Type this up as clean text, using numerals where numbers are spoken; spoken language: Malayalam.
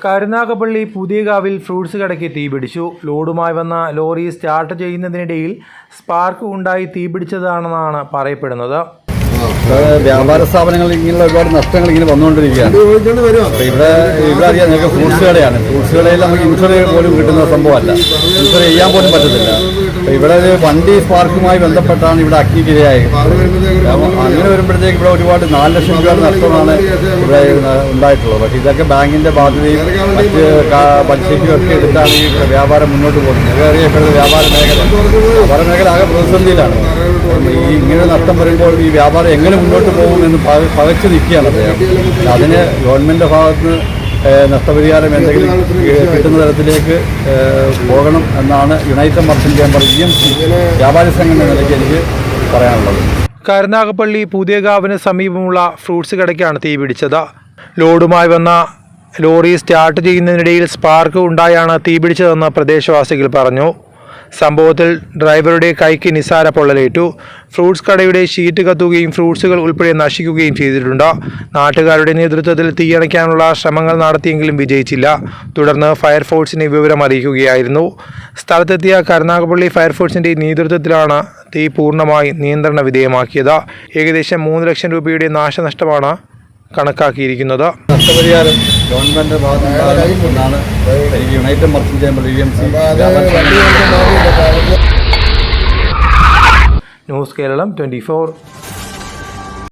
കരുനാഗപ്പള്ളി പുതിയകാവിൽ ഫ്രൂട്ട്സ് കടയ്ക്ക് തീപിടിച്ചു. ലോഡുമായി വന്ന ലോറി സ്റ്റാർട്ട് ചെയ്യുന്നതിനിടയിൽ സ്പാർക്ക് ഉണ്ടായി തീപിടിച്ചതാണെന്നാണ് പറയപ്പെടുന്നത്. വ്യാപാര സ്ഥാപനങ്ങളിൽ ഇങ്ങനെയുള്ള ഒരുപാട് നഷ്ടങ്ങൾ ഇങ്ങനെ വന്നുകൊണ്ടിരിക്കുകയാണ്. ഇവിടെ അറിയാം, നിങ്ങൾക്ക് ഫ്രൂട്ട്സ് കടയാണ്. ഫ്രൂട്ട്സ് കടയിൽ നമുക്ക് ഇൻഷുർ പോലും കിട്ടുന്ന സംഭവമല്ല, ഇൻഷുർ ചെയ്യാൻ പോലും പറ്റത്തില്ല. ഇവിടെ ഒരു വണ്ടി സ്പാർക്കുമായി ബന്ധപ്പെട്ടാണ് ഇവിടെ അഗ്നിക്കിരയായത്. അങ്ങനെ വരുമ്പോഴത്തേക്ക് ഇവിടെ ഒരുപാട് 4 ലക്ഷം രൂപയുടെ നഷ്ടമാണ് ഇവിടെ ഉണ്ടായിട്ടുള്ളത്. പക്ഷേ ഇതൊക്കെ ബാങ്കിൻ്റെ ബാധ്യതയും മറ്റ് പലിശയ്ക്കും ഒക്കെ എടുത്താണ് ഈ വ്യാപാരം മുന്നോട്ട് പോകുന്നത്. ഇതറിയപ്പെടുന്ന വ്യാപാര മേഖല ആകെ പ്രതിസന്ധിയിലാണ്. ഈ ഇങ്ങനെ നഷ്ടം വരുമ്പോൾ ഈ വ്യാപാരം എങ്ങനെ മുന്നോട്ട് പോകുമെന്ന് പകച്ചു നിൽക്കുകയാണ് അദ്ദേഹം. അതിന് ഗവൺമെൻറ്റിൻ്റെ ഭാഗത്ത് നഷ്ടപരിഹാരം എന്തെങ്കിലും കിട്ടുന്ന തരത്തിലേക്ക് പോകണം എന്നാണ് യുണൈറ്റഡ് മർച്ചൻ്റ് ചേംബർ EMC വ്യാപാരി സംഘടന നിലയ്ക്ക് എനിക്ക് പറയാനുള്ളത്. കരുനാഗപ്പള്ളി പുതിയകാവിന് സമീപമുള്ള ഫ്രൂട്ട്സ് കടയ്ക്കാണ് തീപിടിച്ചത്. ലോഡുമായി വന്ന ലോറി സ്റ്റാർട്ട് ചെയ്യുന്നതിനിടയിൽ സ്പാർക്ക് ഉണ്ടായാണ് തീപിടിച്ചതെന്ന് പ്രദേശവാസികൾ പറഞ്ഞു. സംഭവത്തിൽ ഡ്രൈവറുടെ കൈക്ക് നിസാര പൊള്ളലേറ്റു. ഫ്രൂട്ട്സ് കടയുടെ ഷീറ്റ് കത്തുകയും ഫ്രൂട്ട്സുകൾ ഉൾപ്പെടെ നശിക്കുകയും ചെയ്തിട്ടുണ്ട്. നാട്ടുകാരുടെ നേതൃത്വത്തിൽ തീയണയ്ക്കാനുള്ള ശ്രമങ്ങൾ നടത്തിയെങ്കിലും വിജയിച്ചില്ല. തുടർന്ന് ഫയർഫോഴ്സിനെ വിവരം അറിയിക്കുകയായിരുന്നു. സ്ഥലത്തെത്തിയ കരുനാഗപ്പള്ളി ഫയർഫോഴ്സിൻ്റെ നേതൃത്വത്തിലാണ് തീ പൂർണ്ണമായി നിയന്ത്രണ വിധേയമാക്കിയത്. ഏകദേശം 3 ലക്ഷം രൂപയുടെ നാശനഷ്ടമാണ് കണക്കാക്കിയിരിക്കുന്നത്. നഷ്ടപരിഹാരം ഗവൺമെൻറ് ഭാഗത്തുനിന്നാണ് എനിക്ക് united merchant chamber EMC news Keralam 24.